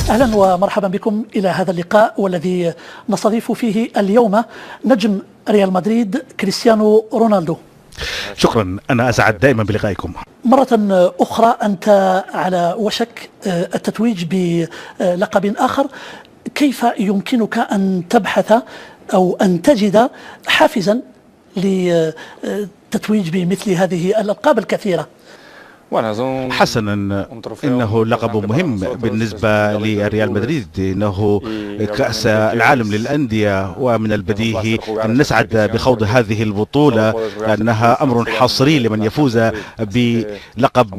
أهلا ومرحبا بكم إلى هذا اللقاء والذي نستضيف فيه اليوم نجم ريال مدريد كريستيانو رونالدو. شكرا، أنا أسعد دائما بلقائكم. مرة أخرى أنت على وشك التتويج بلقب آخر، كيف يمكنك أن تبحث أو أن تجد حافزا للتتويج بمثل هذه الألقاب الكثيرة؟ حسنا، إنه لقب مهم بالنسبة لريال مدريد، إنه كأس العالم للأندية، ومن البديهي أن نسعد بخوض هذه البطولة لأنها أمر حصري لمن يفوز بلقب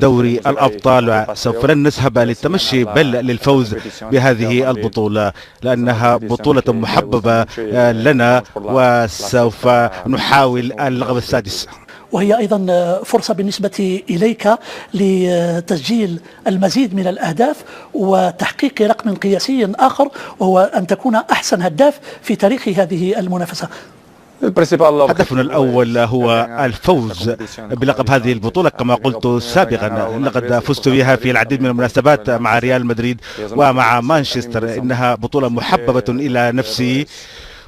دوري الأبطال. سوف لن نذهب للتمشي بل للفوز بهذه البطولة لأنها بطولة محببة لنا، وسوف نحاول اللقب السادس. وهي أيضا فرصة بالنسبة إليك لتسجيل المزيد من الأهداف وتحقيق رقم قياسي آخر، وهو أن تكون أحسن هداف في تاريخ هذه المنافسة. هدفنا الأول هو الفوز بلقب هذه البطولة كما قلت سابقا. لقد فزت بها في العديد من المناسبات مع ريال مدريد ومع مانشستر. إنها بطولة محببة إلى نفسي،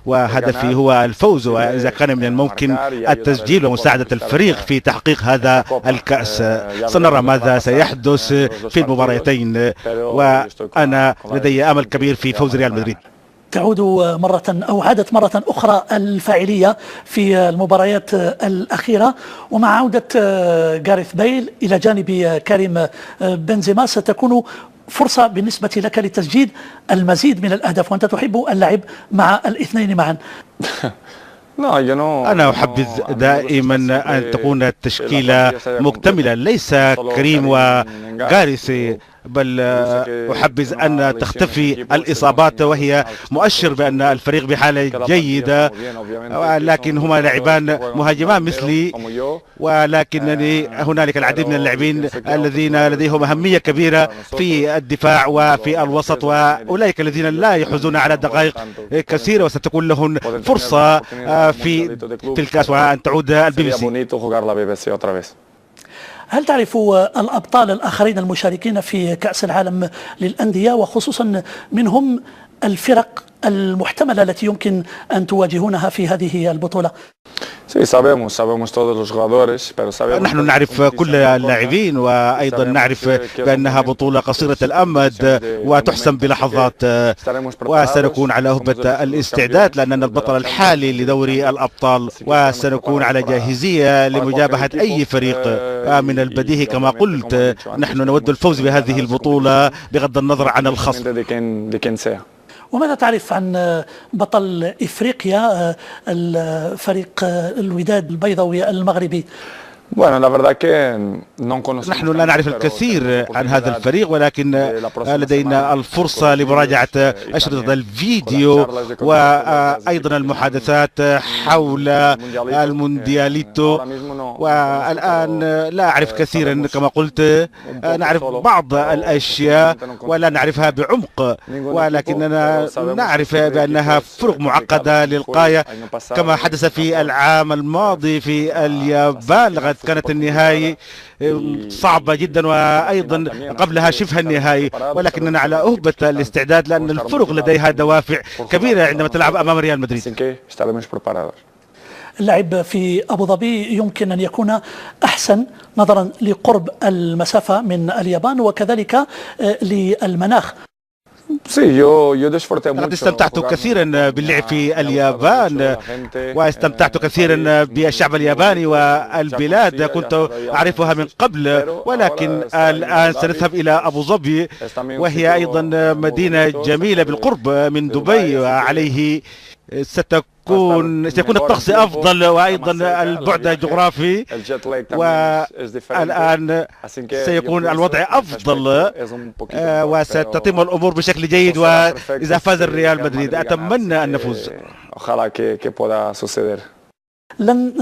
وهدفي هو الفوز، وإذا كان من الممكن التسجيل ومساعدة الفريق في تحقيق هذا الكأس. سنرى ماذا سيحدث في المباراتين، وأنا لدي أمل كبير في فوز ريال مدريد. تعود عادت مرة أخرى الفاعلية في المباريات الأخيرة، ومع عودة غاريث بيل إلى جانب كريم بنزيما ستكون فرصة بالنسبة لك لتسجيل المزيد من الأهداف، وأنت تحب اللعب مع الاثنين معا. أنا أحبذ دائما أن تكون التشكيلة مكتملة، ليس كريم وغاريث، بل أحبذ أن تختفي الإصابات، وهي مؤشر بأن الفريق بحالة جيدة. لكن هما لاعبان مهاجمان مثلي، ولكنني هنالك العديد من اللاعبين الذين لديهم أهمية كبيرة في الدفاع وفي الوسط، وأولئك الذين لا يحوزون على دقائق كثيرة، وستكون لهم فرصة في الكأس وأن تعود البي بي سي. هل تعرف الأبطال الآخرين المشاركين في كأس العالم للأندية، وخصوصا منهم الفرق المحتملة التي يمكن أن تواجهونها في هذه البطولة؟ نحن نعرف كل اللاعبين، وأيضا نعرف بأنها بطولة قصيرة الأمد وتحسم بلحظات، وسنكون على هبة الاستعداد لأننا البطل الحالي لدوري الأبطال، وسنكون على جاهزية لمجابهة أي فريق. من البديهي كما قلت نحن نود الفوز بهذه البطولة بغض النظر عن الخصم. وماذا تعرف عن بطل إفريقيا الفريق الوداد البيضاوي المغربي؟ نحن لا نعرف الكثير عن هذا الفريق، ولكن لدينا الفرصة لمراجعة أشرطة الفيديو وأيضا المحادثات حول الموندياليتو. والآن لا أعرف كثيرا كما قلت، نعرف بعض الأشياء ولا نعرفها بعمق، ولكننا نعرف بأنها فرق معقدة للغاية كما حدث في العام الماضي في اليابان. لقد كانت النهائي صعبة جدا، وأيضا قبلها شبه النهائي، ولكننا على أهبة الاستعداد لأن الفرق لديها دوافع كبيرة عندما تلعب أمام ريال مدريد. اللعب في أبو ظبي يمكن أن يكون أحسن نظرا لقرب المسافة من اليابان وكذلك للمناخ. لقد استمتعت كثيرا باللعب في اليابان، واستمتعت كثيرا بالشعب الياباني والبلاد، كنت أعرفها من قبل، ولكن الآن سنذهب إلى أبو ظبي، وهي أيضا مدينة جميلة بالقرب من دبي، وعليه سيكون الطقس أفضل وأيضا البعد الجغرافي، والآن سيكون الوضع أفضل وستتم الأمور بشكل جيد. وإذا فاز الريال مدريد أتمنى أن نفوز. لن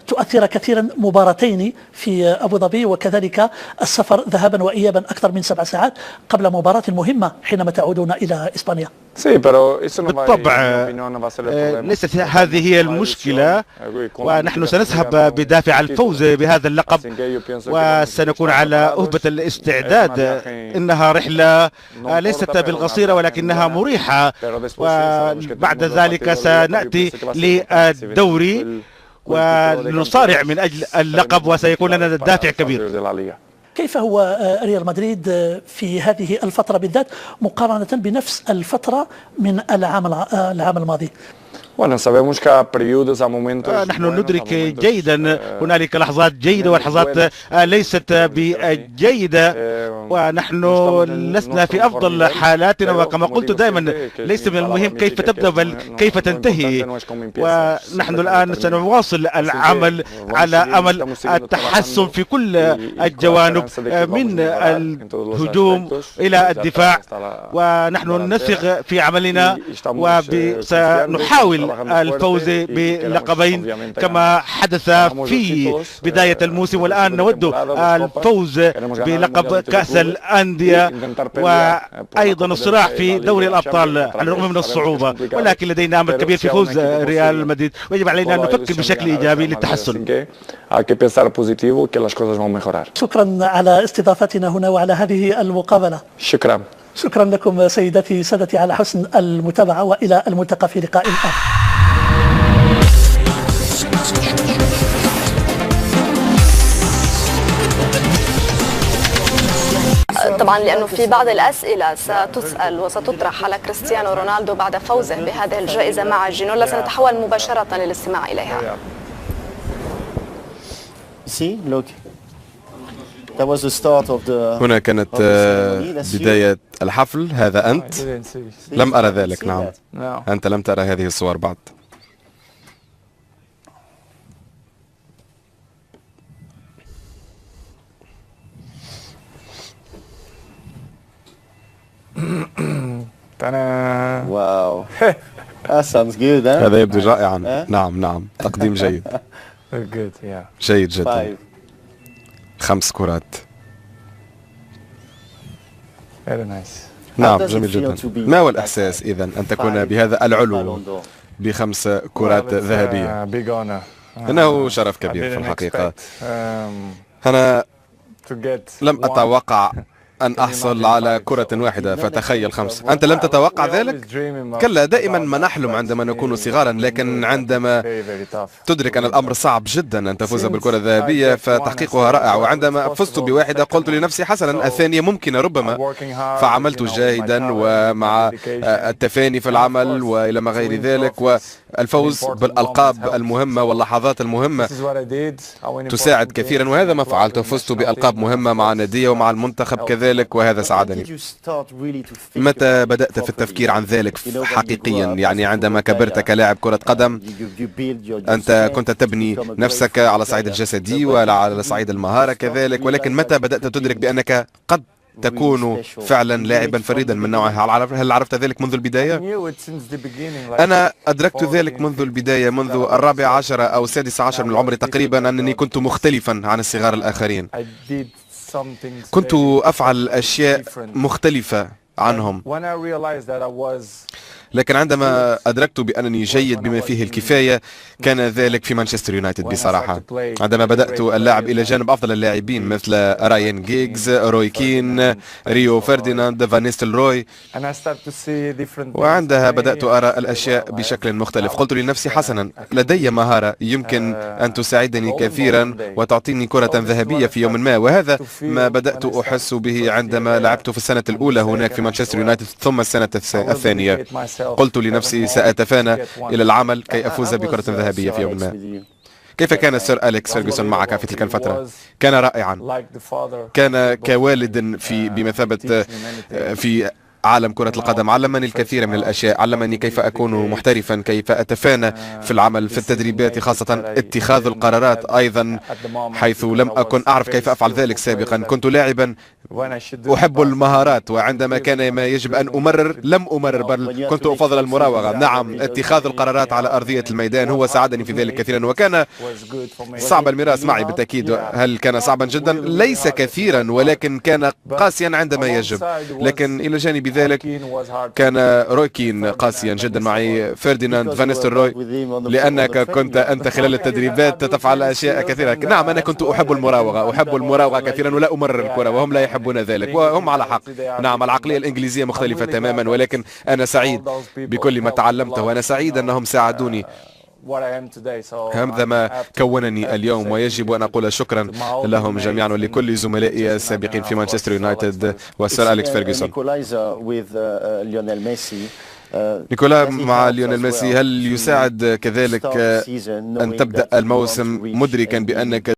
تؤثر كثيرا مباراتين في أبو ظبي، وكذلك السفر ذهابا وإيابا أكثر من 7 ساعات قبل مباراة مهمة حينما تعودون إلى إسبانيا. بالطبع ليست هذه هي المشكلة، ونحن سنذهب بدافع الفوز بهذا اللقب وسنكون على أهبة الاستعداد. إنها رحلة ليست بالقصيرة ولكنها مريحة، وبعد ذلك سنأتي للدوري ونصارع من أجل اللقب وسيكون لنا دافع كبير. كيف هو ريال مدريد في هذه الفترة بالذات مقارنة بنفس الفترة من العام الماضي؟ نحن ندرك جيدا هنالك لحظات جيدة ولحظات ليست بجيدة، ونحن لسنا في أفضل حالاتنا، وكما قلت دائما ليس من المهم كيف تبدأ بل كيف تنتهي. ونحن الآن سنواصل العمل على أمل التحسن في كل الجوانب من الهجوم إلى الدفاع، ونحن نثق في عملنا وسنحاول الفوز بلقبين كما حدث في بداية الموسم، والآن نود الفوز بلقب كأس الأندية وأيضا الصراع في دوري الأبطال على الرغم من الصعوبة، ولكن لدينا أمل كبير في فوز ريال مدريد ويجب علينا أن نفكر بشكل إيجابي للتحسن. شكرا على استضافتنا هنا وعلى هذه المقابلة. شكرا لكم سيداتي سادتي على حسن المتابعة، وإلى الملتقى في لقاء آخر. طبعا لأنه في بعض الأسئلة ستسأل وستطرح على كريستيانو رونالدو بعد فوزه بهذه الجائزة مع جينولا، سنتحول مباشرة للاستماع إليها. هنا كانت بداية الحفل. هذا أنت؟ لم أرى ذلك. نعم، أنت لم ترى هذه الصور بعد. واو هذا يبدو رائعا. نعم، تقديم جيد. جيد جدا. 5 كرات. نعم، جميل جدا. ما هو الإحساس إذن أن تكون بهذا العلو ب5 كرات ذهبية؟ إنه شرف كبير في الحقيقة. أنا لم أتوقع أن أحصل على كرة واحدة، فتخيل 5. أنت لم تتوقع ذلك؟ كلا، دائما ما نحلم عندما نكون صغارا، لكن عندما تدرك أن الأمر صعب جدا أن تفوز بالكرة الذهبية فتحقيقها رائع. وعندما فزت بواحدة قلت لنفسي حسنا الثانية ممكنة ربما، فعملت جيدا ومع التفاني في العمل وإلى ما غير ذلك، والفوز بالألقاب المهمة واللحظات المهمة تساعد كثيرا، وهذا ما فعلت. فزت بألقاب مهمة مع النادية ومع المنتخب كذلك، وهذا ساعدني. متى بدأت في التفكير عن ذلك حقيقيا؟ يعني عندما كبرت كلاعب كرة قدم أنت كنت تبني نفسك على الصعيد الجسدي وعلى الصعيد المهارة كذلك، ولكن متى بدأت تدرك بأنك قد تكون فعلا لاعبا فريدا من نوعه؟ هل عرفت ذلك منذ البداية؟ أنا أدركت ذلك منذ البداية، منذ 14 أو 16 من العمر تقريبا، أنني كنت مختلفا عن الصغار الآخرين. كنت أفعل أشياء مختلفة عنهم، لكن عندما أدركت بأنني جيد بما فيه الكفاية كان ذلك في مانشستر يونايتد بصراحة. عندما بدأت اللعب إلى جانب أفضل اللاعبين مثل رايان جيجز، روي كين، ريو فرديناند، فان نيستلروي، وعندها بدأت أرى الأشياء بشكل مختلف. قلت لنفسي حسنا لدي مهارة يمكن أن تساعدني كثيرا وتعطيني كرة ذهبية في يوم ما، وهذا ما بدأت أحس به عندما لعبت في السنة الأولى هناك في مانشستر يونايتد ثم السنة الثانية. قلت لنفسي سأتفانى إلى العمل كي أفوز بكرة ذهبية في يوم ما. كيف كان سير أليكس فيرغسون معك في تلك الفترة؟ كان رائعا، كان كوالد بمثابة في عالم كرة القدم. علمني الكثير من الأشياء، علمني كيف أكون محترفا، كيف أتفانى في العمل، في التدريبات خاصة اتخاذ القرارات أيضا، حيث لم أكن أعرف كيف أفعل ذلك سابقا. كنت لاعبا أحب المهارات، وعندما كان ما يجب أن أمرر لم أمرر بل كنت أفضل المراوغة. نعم، اتخاذ القرارات على أرضية الميدان هو ساعدني في ذلك كثيرا، وكان صعب الميراث معي بالتأكيد. هل كان صعبا جدا؟ ليس كثيرا، ولكن كان قاسيا عندما يجب. لكن إلى جانب لذلك كان روي كين قاسيا جدا معي، فرديناند فان نيستلروي، لأنك كنت أنت خلال التدريبات تفعل أشياء كثيرة. نعم أنا كنت أحب المراوغة كثيرا ولا أمرر الكرة، وهم لا يحبون ذلك وهم على حق. نعم العقلية الإنجليزية مختلفة تماما، ولكن أنا سعيد بكل ما تعلمته، وأنا سعيد أنهم ساعدوني. هذا ما كونني اليوم، ويجب أن أقول شكرا لهم جميعا ولكل زملائي السابقين في مانشستر يونايتد وسير أليكس فيرغسون. نيكولا مع ليونيل ميسي، هل يساعد كذلك أن تبدأ الموسم مدركا بأنك